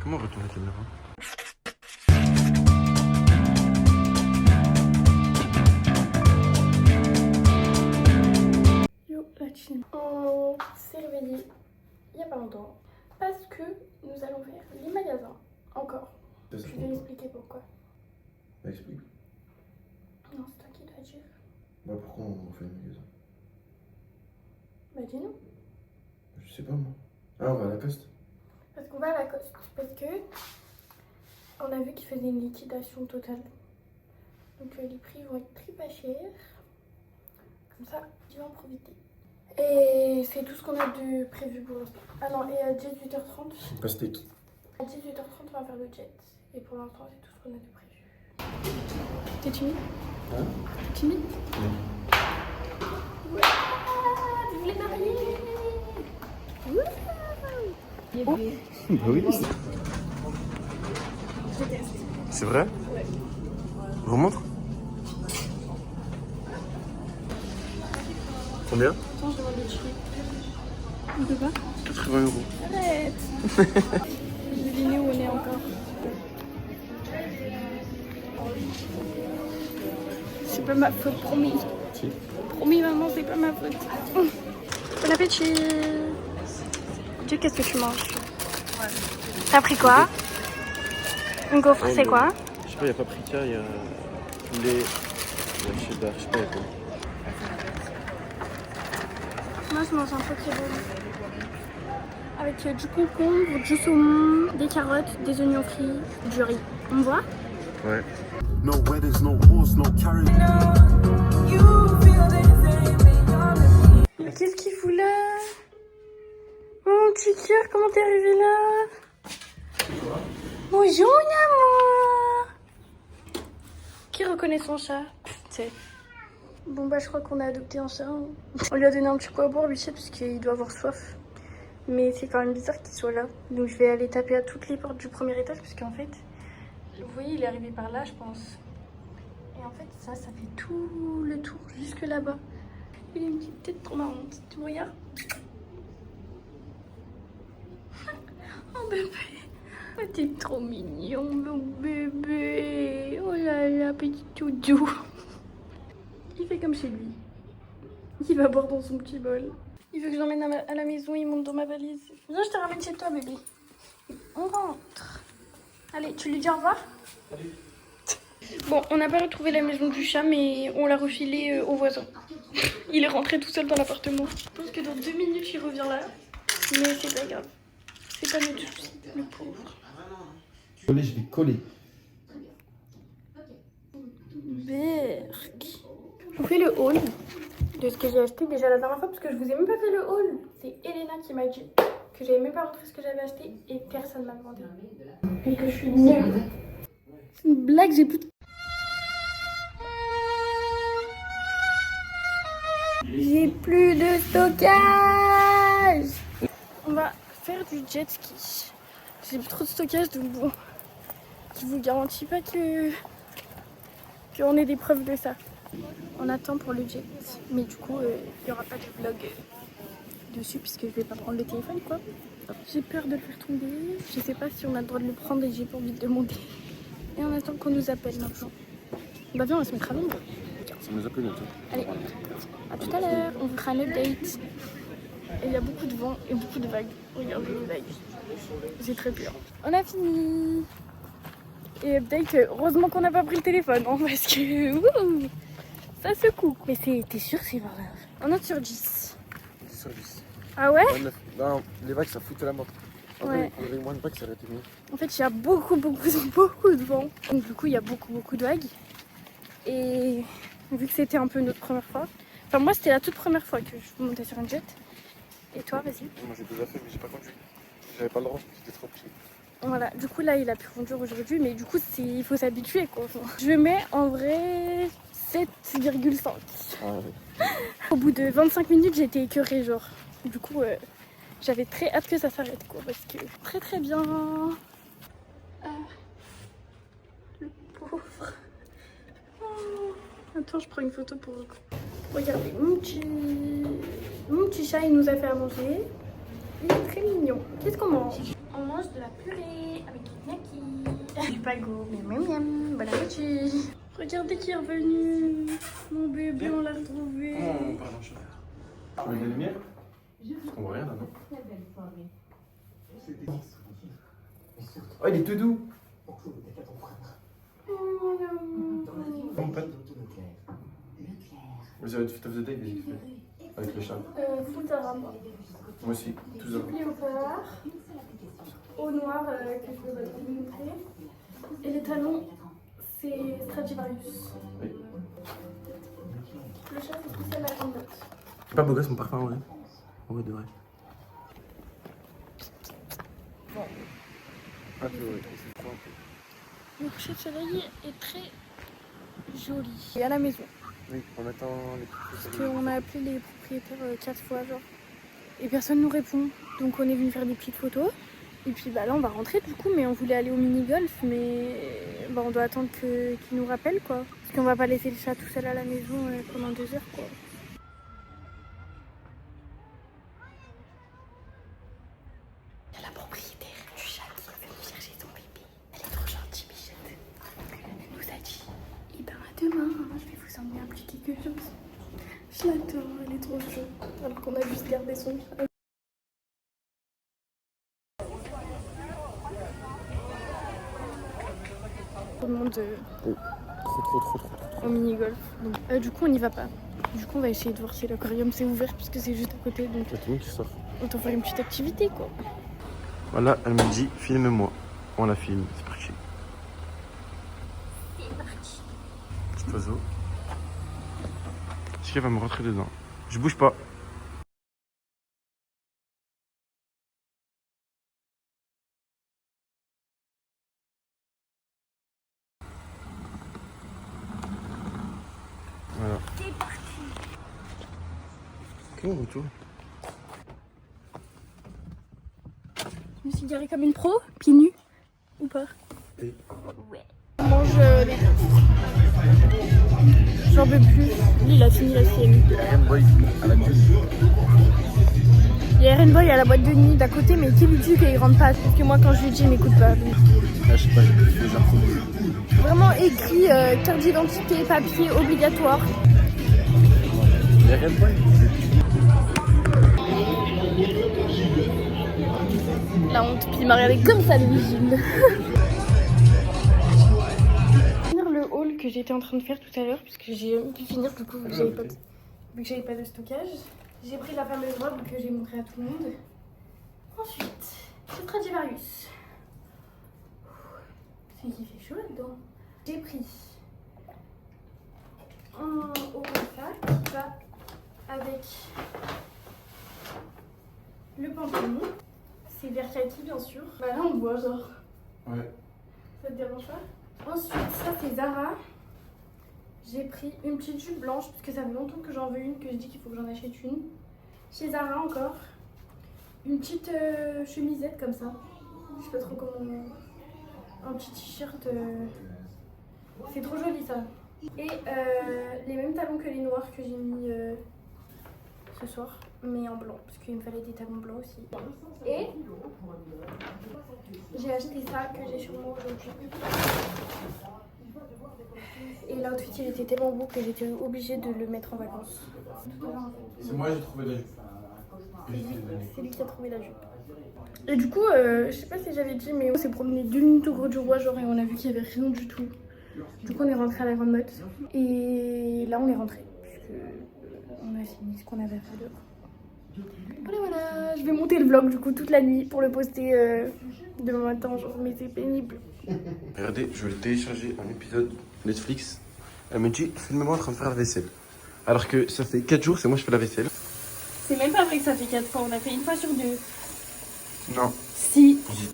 Comment on retourne la caméra? Yo la team. On s'est réveillé il y a pas longtemps parce que nous allons faire les magasins encore. Je vais expliquer pourquoi. Bah explique. Non, c'est toi qui dois dire. Bah pourquoi on fait le magasin? Bah dis-nous. Je sais pas moi. Ah on va à Lacoste. Parce qu'on va à Lacoste. Parce que on a vu qu'ils faisaient une liquidation totale. Donc les prix vont être très pas chers. Comme ça, tu vas en profiter. Et c'est tout ce qu'on a de prévu pour l'instant. Ah non, et à 18h30. Pastèque. À 18h30, on va faire le jet. Et pour l'instant, c'est tout ce qu'on a de prévu. T'es timide? Hein? T'es timide? Oui. Vive les mariés! Bah oui. Je teste. C'est vrai? Ouais. Remontre. Combien? Attends, je demande des chiffres. On peut pas? 80 €. Arrête! Devinez où on est encore. C'est pas ma faute, promis. Si. Promis, maman, c'est pas ma faute. Bon appétit! Dieu, qu'est-ce que tu manges? T'as pris quoi? Une gaufre, c'est quoi? Je sais pas, il y a paprika, il y a poulet, il y a cheddar, je sais pas, il y a quoi. Moi, je mange un Pokéball. Avec du concombre, du saumon, des carottes, des oignons frits, du riz. On voit? Ouais. No weddings, no horse, no carriage. Mais qu'est-ce qu'il fout là? Oh, mon petit cœur, comment t'es arrivé là? Bonjour, mon amour. Qui reconnaît son chat? Putain. Bon bah je crois qu'on a adopté un chat. Hein. On lui a donné un petit coup à boire, Bichette, parce qu'il doit avoir soif. Mais c'est quand même bizarre qu'il soit là. Donc je vais aller taper à toutes les portes du premier étage, parce qu'en fait, vous voyez, il est arrivé par là, je pense. Et en fait, ça fait tout le tour, jusque là-bas. Il a une petite tête trop marrante. Tu me regardes? Oh bébé. Oh, t'es trop mignon, mon bébé. Oh là là, petit doudou. Il fait comme chez lui. Il va boire dans son petit bol. Il veut que j'emmène à la maison, il monte dans ma valise. Viens, je te ramène chez toi, bébé. On rentre. Allez, tu lui dis au revoir? Salut. Bon, on n'a pas retrouvé la maison du chat, mais on l'a refilé au voisin. Il est rentré tout seul dans l'appartement. Je pense que dans 2 minutes, il revient là. Mais c'est pas grave. C'est pas notre souci, le pauvre. Je vais coller. Berk. Je vous fais le haul de ce que j'ai acheté déjà la dernière fois parce que je vous ai même pas fait le haul. C'est Elena qui m'a dit que j'avais même pas montré ce que j'avais acheté et personne m'a demandé. Et que je suis nulle. C'est une blague, j'ai plus de... J'ai plus de stockage. On va faire du jet ski. J'ai plus trop de stockage donc bon. Je vous garantis pas qu'on ait des preuves de ça. On attend pour le jet, mais du coup il n'y aura pas de vlog dessus puisque je vais pas prendre le téléphone quoi. J'ai peur de le faire tomber, je sais pas si on a le droit de le prendre et j'ai pas envie de demander. Et on attend qu'on nous appelle maintenant. Bah viens, on va se mettre à l'ombre. Ça nous appelle bientôt. Allez, à tout à l'heure, on vous fera un update. Et il y a beaucoup de vent et beaucoup de vagues. Regardez les vagues. J'ai très peur. On a fini. Et update, heureusement qu'on n'a pas pris le téléphone, hein, parce que ouh, ça secoue. Mais t'es sûr c'est par là? On note sur 10. Sur 10. Ah ouais? 29. Non, les vagues ça foutait la mort. Ouais. Il y avait moins de vagues, ça aurait été mieux. En fait, il y a beaucoup de vent. Donc du coup, il y a beaucoup de vagues. Et vu que c'était un peu notre première fois, enfin moi c'était la toute première fois que je montais sur un jet. Et toi, vas-y. Moi j'ai déjà fait, mais j'ai pas conduit. J'avais pas le droit, j'étais trop petit. Voilà, du coup là il a pu conduire aujourd'hui, mais du coup il faut s'habituer quoi. Je mets en vrai 7,5. Ah, ouais. Au bout de 25 minutes j'étais écœurée genre. Du coup j'avais très hâte que ça s'arrête quoi, parce que très bien. Le pauvre. Oh. Attends, je prends une photo pour vous. Regardez, mon petit chat il nous a fait à manger. Il est très mignon. Qu'est-ce qu'on mange? On mange de la purée avec Gnaki. Du pago, miam miam miam, bon appétit. Regardez qui est revenu. Mon bébé, on l'a retrouvé. Oh, pardon, je On met de la lumière. On voit rien là, non? Oh, il est tout doux. Mon pote. Vous avez Fit of the Day, qu'est-ce qu'il fait? Avec le chat. Full Zara. Moi aussi, tout ça. Léopard. Au noir que je vais vous montrer. Et les talons, c'est Stradivarius. Oui. Le chat, c'est tout ça la grande note. C'est pas beau gosse mon parfum, ouais. Ouais, de vrai. Un peu, ouais. C'est trop un peu. Le coucher de soleil est très joli. Et à la maison. Oui, on attend les Parce qu'on a appelé les propriétaires 4 fois, genre. Et personne nous répond. Donc on est venu faire des petites photos. Et puis bah là on va rentrer du coup, mais on voulait aller au mini-golf, mais bah, on doit attendre qu'ils nous rappellent quoi. Parce qu'on va pas laisser le chat tout seul à la maison pendant 2 heures quoi. Il y a la propriétaire du chat qui va venir chercher son bébé. Elle est trop gentille, Michette. Elle nous a dit, et ben à demain, je vais vous emmener un petit quelque chose. Je l'adore, elle est trop chou. Alors qu'on a juste gardé son chat. Tout le monde Trop. au mini-golf. Donc, du coup, on n'y va pas. Du coup, on va essayer de voir si l'aquarium c'est ouvert puisque c'est juste à côté. Donc, Il y a tout le monde qui sort. autant faire une petite activité quoi. Voilà, elle me dit, filme-moi. On la filme, c'est parti. C'est parti. Petit oiseau. Est-ce qu'elle va me rentrer dedans? Je bouge pas. Voilà. C'est parti. Comment on retourne? Je me suis garée comme une pro, pieds nus ou pas? Oui. Ouais. On mange les... J'en peux plus. Lui il a fini la sienne. Il y a Rainbow à la gueule. Il y a Rainbow à la boîte de nuit d'à côté, mais qui lui dit qu'il rentre pas? Parce que moi quand je lui dis il m'écoute pas. Donc... Ah, je sais pas, j'ai fait les infos. Vraiment écrit carte d'identité, papier obligatoire. Il y a Rainbow. La honte, puis il m'a regardé comme ça Louis-Gilles. Finir le haul que j'étais en train de faire tout à l'heure, parce que j'ai pu finir du coup vu que j'avais pas de stockage. J'ai pris la fameuse robe que j'ai montrée à tout le monde. Ensuite, c'est Stradivarius. C'est qu'il fait chaud là-dedans. J'ai pris un Orefa qui va avec le pantalon. C'est vert kaki bien sûr. Bah là on voit genre. Ouais. Ça te dérange pas? Ensuite ça c'est Zara. J'ai pris une petite jupe blanche parce que ça fait longtemps que j'en veux une, que je dis qu'il faut que j'en achète une. Chez Zara encore. Une petite chemisette comme ça. Je sais pas trop comment. Un petit t-shirt. C'est trop joli ça. Et les mêmes talons que les noirs que j'ai mis ce soir, mais en blanc, parce qu'il me fallait des talons blancs aussi. Et j'ai acheté ça que j'ai sur moi aujourd'hui. Et l'outfit il était tellement beau que j'étais obligée de le mettre en vacances. C'est moi, j'ai trouvé la jupe. C'est lui qui a trouvé la jupe. Et du coup, je sais pas si j'avais dit, mais on s'est promené 2 minutes au Gros du Roi, genre, et on a vu qu'il y avait rien du tout. Du coup, on est rentré à la Grande Motte. Et là, on est rentré, puisque on a fini ce qu'on avait à faire dehors. Voilà, je vais monter le vlog du coup toute la nuit pour le poster demain matin, genre, mais c'est pénible. Regardez, je vais télécharger un épisode Netflix. Elle me dit, filme-moi en train de faire la vaisselle. Alors que ça fait 4 jours, c'est moi qui fais la vaisselle. C'est même pas vrai que ça fait 4 fois, on a fait une fois sur 2. Non. Si. J'ai